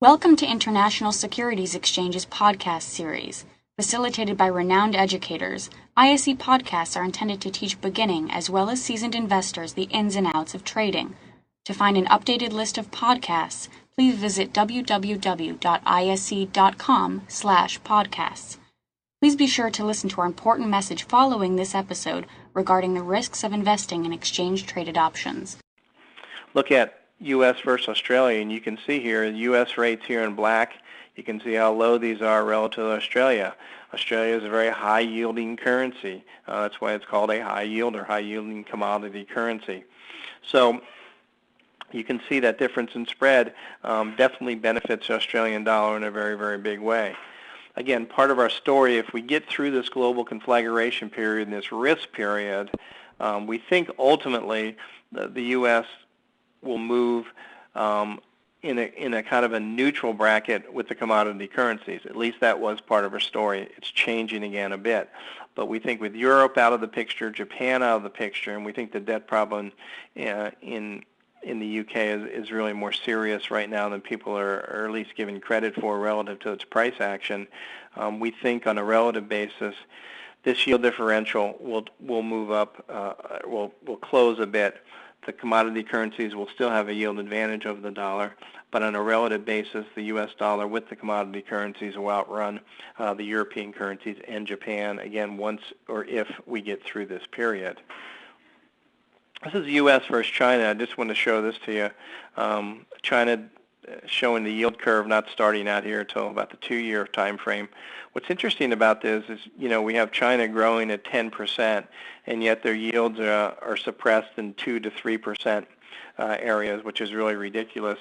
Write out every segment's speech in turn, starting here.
Welcome to International Securities Exchange's podcast series. Facilitated by renowned educators, ISE podcasts are intended to teach beginning as well as seasoned investors the ins and outs of trading. To find an updated list of podcasts, please visit www.ise.com/podcasts. Please be sure to listen to our important message following this episode regarding the risks of investing in exchange-traded options. Look at U.S. versus Australia, and you can see here the U.S. rates here in black. You can see how low these are relative to Australia. Australia is a very high-yielding currency. That's why it's called a high-yield or high-yielding commodity currency. So you can see that difference in spread definitely benefits the Australian dollar in a very, very big way. Again, part of our story, if we get through this global conflagration period and this risk period, we think ultimately the U.S. will move in a kind of a neutral bracket with the commodity currencies. At least that was part of our story. It's changing again a bit. But we think with Europe out of the picture, Japan out of the picture, and we think the debt problem in the UK is really more serious right now than people are at least giving credit for relative to its price action. We think on a relative basis, this yield differential will move up, will close a bit. The commodity currencies will still have a yield advantage over the dollar, but on a relative basis, the U.S. dollar with the commodity currencies will outrun the European currencies and Japan, again, once or if we get through this period. This is U.S. versus China. I just want to show this to you. China showing the yield curve not starting out here until about the 2-year time frame. What's interesting about this is, we have China growing at 10%, and yet their yields are suppressed in 2 to 3% areas, which is really ridiculous,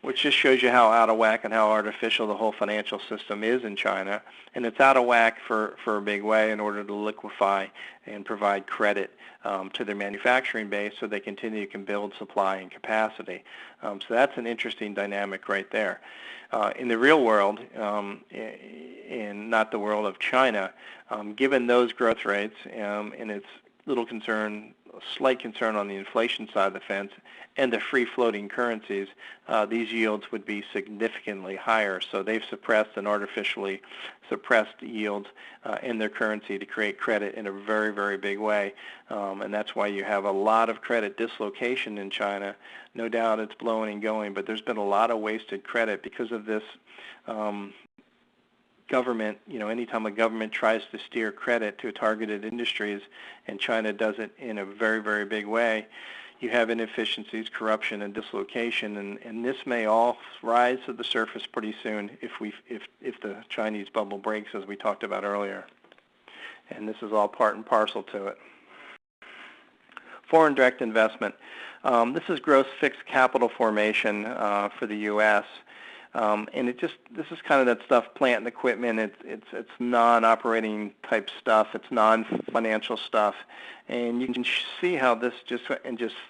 which just shows you how out of whack and how artificial the whole financial system is in China. And it's out of whack for a big way in order to liquefy and provide credit to their manufacturing base so they can build supply and capacity. So that's an interesting dynamic right there. In the real world, in not the world of China, given those growth rates and its slight concern on the inflation side of the fence and the free-floating currencies, these yields would be significantly higher. So they've suppressed and artificially suppressed yields in their currency to create credit in a very, very big way. And that's why you have a lot of credit dislocation in China. No doubt it's blowing and going, but there's been a lot of wasted credit because of this government. Anytime a government tries to steer credit to targeted industries, and China does it in a very, very big way, you have inefficiencies, corruption, and dislocation, and this may all rise to the surface pretty soon if the Chinese bubble breaks, as we talked about earlier. And this is all part and parcel to it. Foreign direct investment. This is gross fixed capital formation for the U.S. And this is kind of that stuff, plant and equipment. It's non-operating type stuff. It's non-financial stuff, and you can see how this just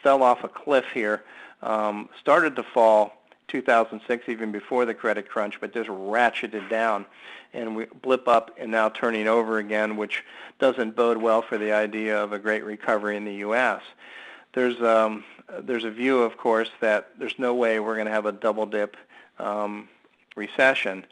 fell off a cliff here. Started to fall 2006, even before the credit crunch, but just ratcheted down, and we blip up and now turning over again, which doesn't bode well for the idea of a great recovery in the U.S. There's a view, of course, that there's no way we're going to have a double dip recession.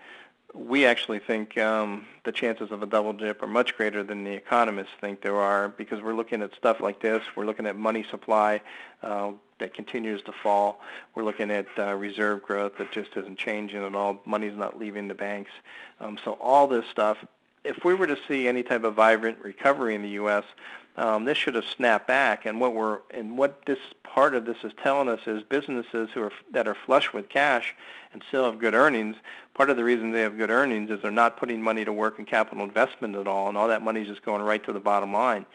We actually think the chances of a double dip are much greater than the economists think there are, because we're looking at stuff like this. We're looking at money supply that continues to fall. We're looking at reserve growth that just isn't changing at all. Money's not leaving the banks. So all this stuff, if we were to see any type of vibrant recovery in the U.S., this should have snapped back. And what this part of this is telling us is businesses that are flush with cash and still have good earnings. Part of the reason they have good earnings is they're not putting money to work in capital investment at all, and all that money is just going right to the bottom line.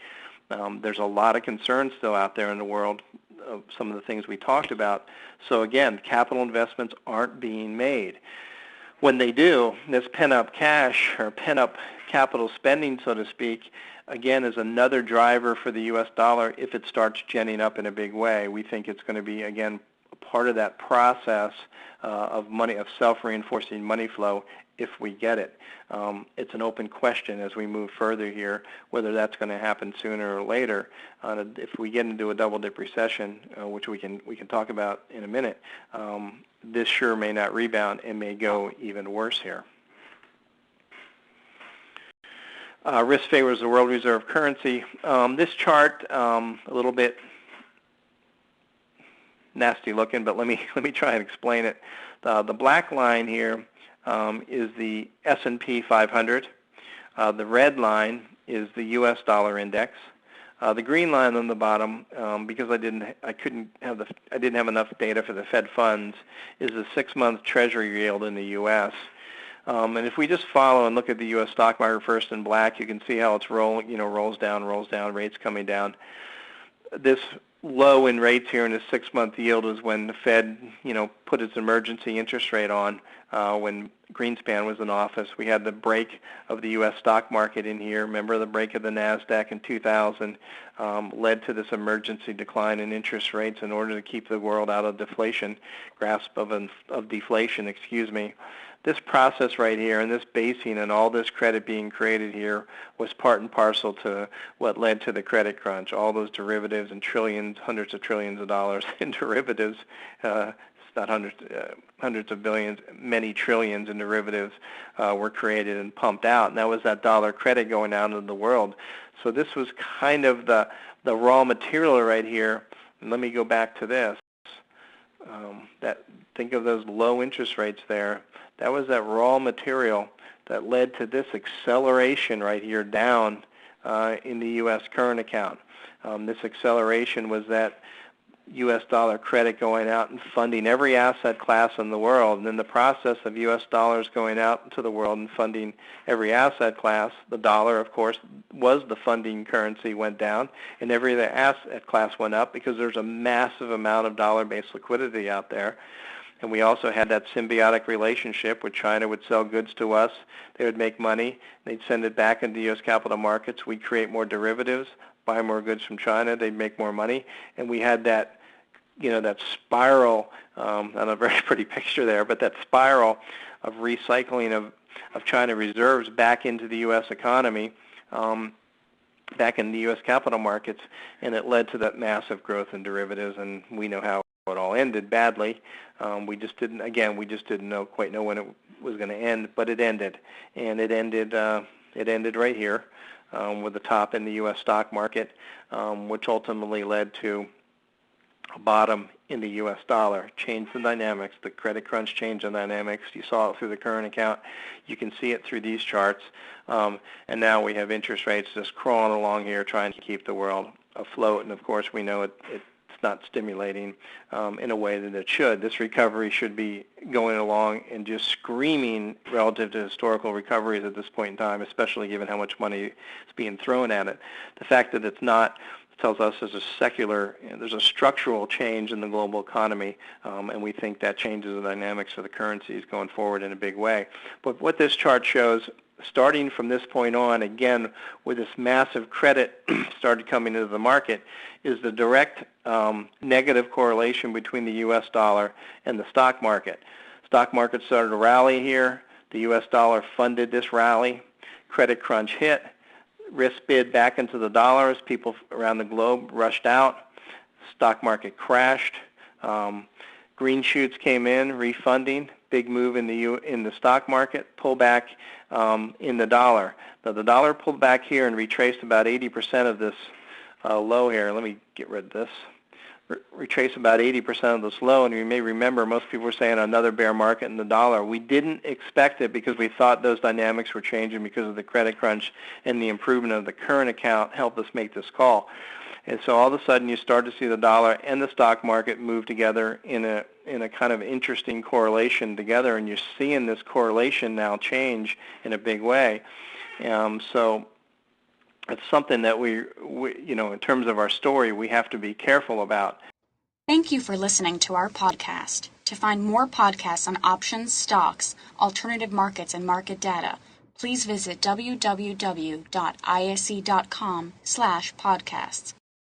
There's a lot of concern still out there in the world of some of the things we talked about. So again, capital investments aren't being made. When they do, this pent-up cash or pent-up capital spending, so to speak, again, is another driver for the U.S. dollar if it starts genning up in a big way. We think it's going to be, again, part of that process of self-reinforcing money flow if we get it. It's an open question as we move further here whether that's going to happen sooner or later. If we get into a double-dip recession, which we can talk about in a minute, this sure may not rebound and may go even worse here. Risk favors the world reserve currency. This chart, a little bit nasty looking, but let me try and explain it. The black line here is the S&P 500. The red line is the U.S. dollar index. The green line on the bottom, because I didn't have enough data for the Fed funds, is the 6-month Treasury yield in the U.S. And if we just follow and look at the U.S. stock market first in black, you can see how it's rolls down, rates coming down. This low in rates here in the 6-month yield is when the Fed, put its emergency interest rate on when Greenspan was in office. We had the break of the U.S. stock market in here. Remember the break of the NASDAQ in 2000 led to this emergency decline in interest rates in order to keep the world out of deflation, deflation, excuse me. This process right here and this basing and all this credit being created here was part and parcel to what led to the credit crunch. All those derivatives and trillions, hundreds of trillions of dollars in derivatives, it's not hundreds of billions, many trillions in derivatives were created and pumped out. And that was that dollar credit going out into the world. So this was kind of the raw material right here. And let me go back to this. Think of those low interest rates there. That was that raw material that led to this acceleration right here down in the U.S. current account. This acceleration was that U.S. dollar credit going out and funding every asset class in the world. And in the process of U.S. dollars going out into the world and funding every asset class, the dollar, of course, was the funding currency, went down, and every other asset class went up because there's a massive amount of dollar-based liquidity out there. And we also had that symbiotic relationship where China would sell goods to us. They would make money. They'd send it back into the U.S. capital markets. We'd create more derivatives, buy more goods from China. They'd make more money. And we had that, that spiral, not a very pretty picture there, but that spiral of recycling of China reserves back into the U.S. economy, back in the U.S. capital markets, and it led to that massive growth in derivatives, and we know how it all ended badly. We just didn't quite know when it was going to end, but it ended, and it ended right here with the top in the U.S. stock market, which ultimately led to a bottom in the U.S. dollar, changed the dynamics. The credit crunch changed the dynamics. You saw it through the current account. You can see it through these charts, and now we have interest rates just crawling along here, trying to keep the world afloat. And of course, we know it's not stimulating in a way that it should. This recovery should be going along and just screaming relative to historical recoveries at this point in time, especially given how much money is being thrown at it. The fact that it's not tells us there's a structural change in the global economy, and we think that changes the dynamics of the currencies going forward in a big way. But what this chart shows, starting from this point on, again, with this massive credit started coming into the market, is the direct negative correlation between the U.S. dollar and the stock market. Stock market started to rally here. The U.S. dollar funded this rally. Credit crunch hit. Risk bid back into the dollar as people around the globe rushed out. Stock market crashed. Green shoots came in, refunding. Big move in the stock market. Pullback in the dollar. Now the dollar pulled back here and retraced about 80% of this low here. Let me get rid of this. Retrace about 80% of this low, and you may remember most people were saying another bear market in the dollar. We didn't expect it because we thought those dynamics were changing because of the credit crunch, and the improvement of the current account helped us make this call. And so all of a sudden you start to see the dollar and the stock market move together in a kind of interesting correlation together, and you're seeing this correlation now change in a big way. So it's something that we, in terms of our story, we have to be careful about. Thank you for listening to our podcast. To find more podcasts on options, stocks, alternative markets, and market data, please visit www.ise.com/podcasts.